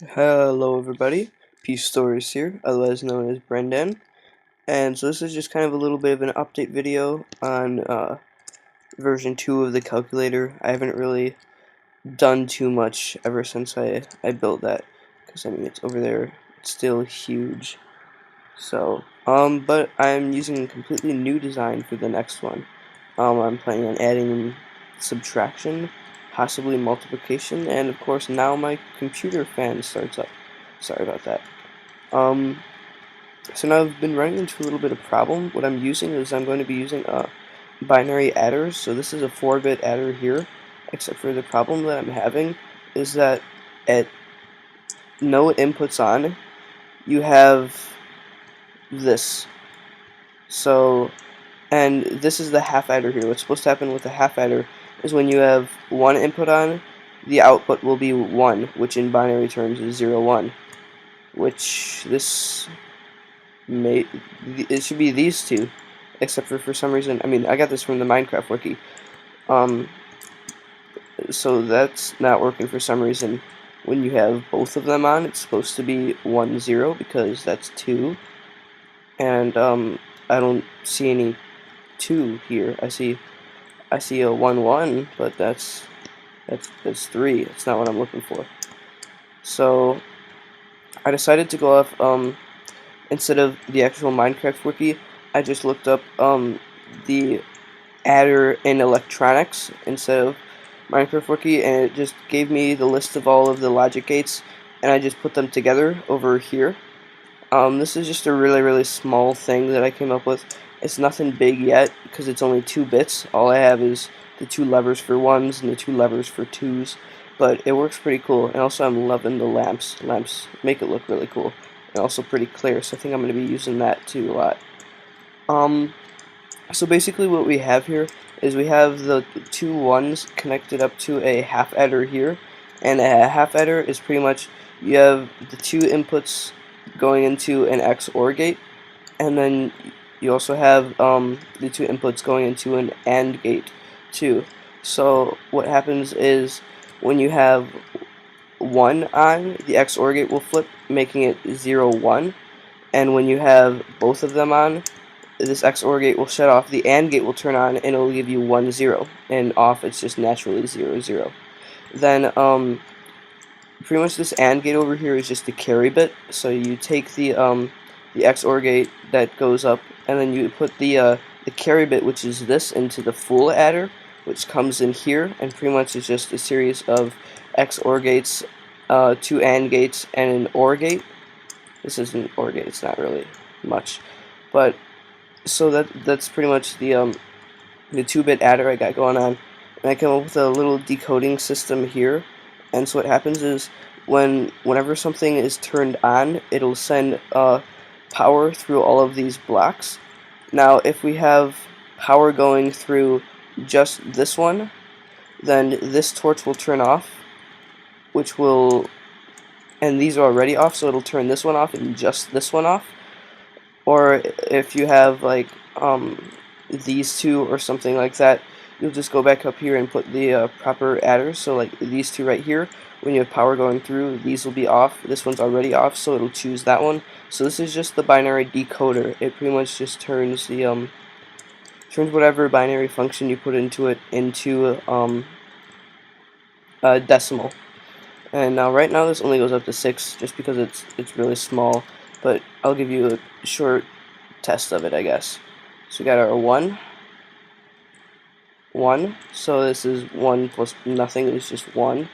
Hello everybody, Peace Stories here, otherwise known as Brendan, and so this is just kind of a little bit of an update video on version 2 of the calculator. I haven't really done too much ever since I built that, because I mean it's over there, it's still huge. So, but I'm using a completely new design for the next one. I'm planning on adding subtraction, possibly multiplication, and of course now my computer fan starts up. Sorry about that. Um, so now I've been running into a little bit of problem. What I'm using is I'm going to be using binary adders. So this is a 4-bit adder here, except for the problem that I'm having is that at no inputs on, you have this. So, and this is the half adder here. What's supposed to happen with the half adder is when you have one input on, the output will be 1, which in binary terms is 0, 1. Which this it should be these two, except for some reason, I mean, I got this from the Minecraft wiki, um, so that's not working for some reason. When you have both of them on, it's supposed to be 1, 0, because that's 2, and, I don't see any 2 here. I see a 1, 1, but that's 3. That's not what I'm looking for. So, I decided to go off, instead of the actual Minecraft wiki, I just looked up the adder in electronics instead of Minecraft wiki, and it just gave me the list of all of the logic gates, and I just put them together over here. This is just a really small thing that I came up with. It's nothing big yet because it's only 2 bits. All I have is the 2 levers for 1s and the 2 levers for 2s, but it works pretty cool. And also I'm loving the lamps. Lamps make it look really cool and also pretty clear, so I think I'm going to be using that too a lot. So basically what we have here is we have the 2 1s connected up to a half adder here, and a half adder is pretty much you have the 2 inputs going into an XOR gate, and then you also have the 2 inputs going into an AND gate too. So what happens is when you have 1 on, the XOR gate will flip, making it 0, 1, and when you have both of them on, this XOR gate will shut off, the AND gate will turn on, and it'll give you 1, 0, and off it's just naturally 0, 0. Then, pretty much this AND gate over here is just the carry bit, so you take the XOR gate that goes up, and then you put the carry bit, which is this, into the full adder, which comes in here, and pretty much is just a series of XOR gates, 2 AND gates, and an OR gate. This is an OR gate, it's not really much, but so that's pretty much the 2-bit adder I got going on, and I came up with a little decoding system here. And so what happens is whenever something is turned on, it'll send power through all of these blocks. Now, if we have power going through just this one, then this torch will turn off, and these are already off, so it'll turn this one off and just this one off. Or if you have like these two or something like that, you'll just go back up here and put the proper adders. So like these two right here, when you have power going through, these will be off. This one's already off, so it'll choose that one. So this is just the binary decoder. It pretty much just turns the turns whatever binary function you put into it into a decimal. And now right now this only goes up to 6 just because it's really small, but I'll give you a short test of it, I guess. So we got our 1, 1, so this is 1 plus nothing is just 1.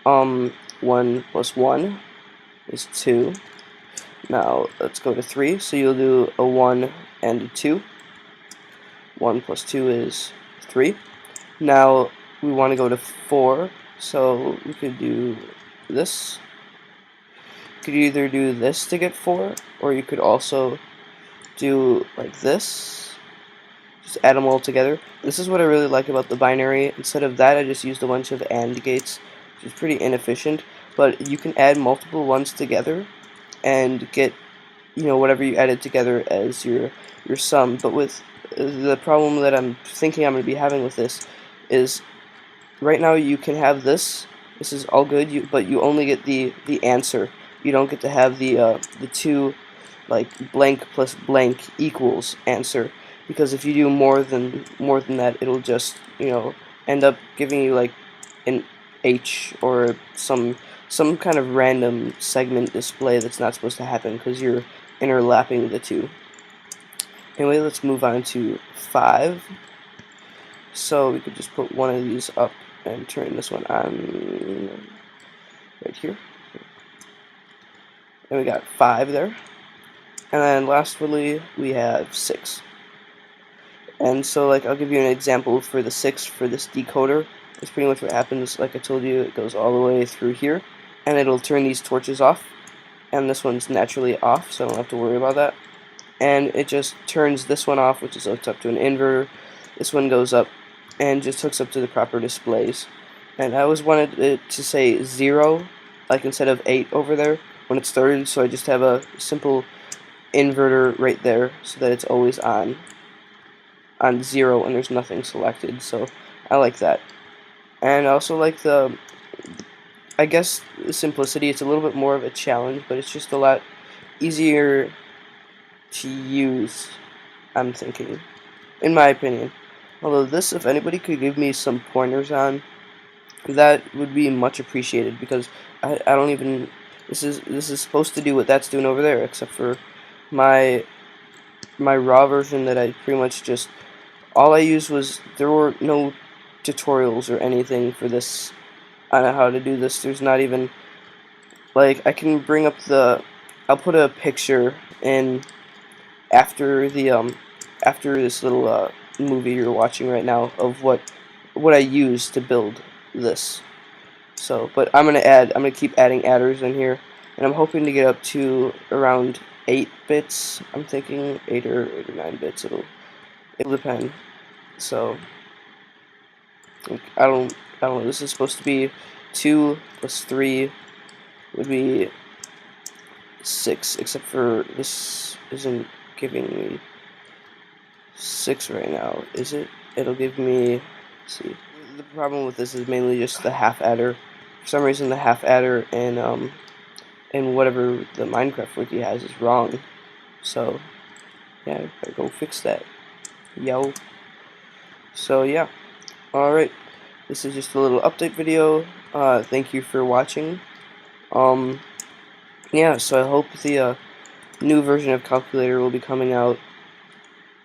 1 plus 1 is 2. Now let's go to 3, so you'll do a 1 and a 2. 1 plus 2 is 3. Now we want to go to 4, so we could do this. You could either do this to get 4, or you could also do like this. Just add them all together. This is what I really like about the binary. Instead of that, I just used a bunch of AND gates, which is pretty inefficient. But you can add multiple ones together and get, you know, whatever you added together as your sum. But with the problem that I'm thinking I'm going to be having with this is right now you can have this This is all good, but you only get the answer. You don't get to have the two, like blank plus blank equals answer, because if you do more than that, it'll just, end up giving you like an H or some kind of random segment display that's not supposed to happen because you're interlapping the two. Anyway, let's move on to 5. So we could just put one of these up and turn this one on right here. And we got 5 there. And then lastly, we have 6. And so, like, I'll give you an example for the 6 for this decoder. It's pretty much what happens. Like I told you, it goes all the way through here, and it'll turn these torches off. And this one's naturally off, so I don't have to worry about that. And it just turns this one off, which is hooked up to an inverter. This one goes up and just hooks up to the proper displays. And I always wanted it to say 0, like instead of 8 over there when it started, so I just have a simple inverter right there so that it's always on 0 and there's nothing selected. So I like that. And I also like the simplicity. It's a little bit more of a challenge, but it's just a lot easier to use, I'm thinking, in my opinion. Although this, if anybody could give me some pointers on, that would be much appreciated, because I don't even, this is supposed to do what that's doing over there, except for my raw version that I pretty much just, all I used was, there were no tutorials or anything for this on how to do this. There's not even, like, I can bring up I'll put a picture in after this little movie you're watching right now of what I used to build this. So, but I'm gonna keep adding adders in here, and I'm hoping to get up to around 8 bits. I'm thinking 8 or 9 bits. It'll depend. So I don't know. This is supposed to be 2 plus 3 would be 6, except for this isn't giving me 6 right now, is it? It'll give me, let's see. The problem with this is mainly just the half adder. For some reason, the half adder and whatever the Minecraft wiki has is wrong. So yeah, I gotta go fix that. Yo. So yeah. Alright. This is just a little update video. Thank you for watching. Yeah, so I hope the new version of Calculator will be coming out.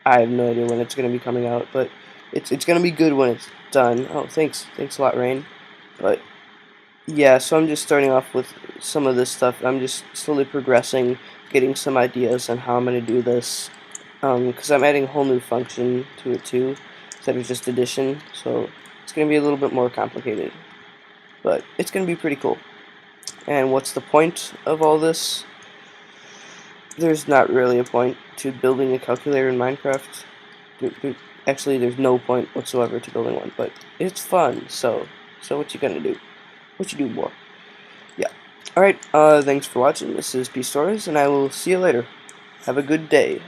I have no idea when it's going to be coming out, but it's going to be good when it's done. Oh, thanks a lot, Rain. But yeah, so I'm just starting off with some of this stuff. I'm just slowly progressing, getting some ideas on how I'm going to do this, because I'm adding a whole new function to it too, instead of just addition, so it's going to be a little bit more complicated, but it's going to be pretty cool. And what's the point of all this? There's not really a point to building a calculator in Minecraft. Actually, there's no point whatsoever to building one, but it's fun, so what you gonna do? What you do, boy? Yeah. Alright, thanks for watching. This is P Stories, and I will see you later. Have a good day.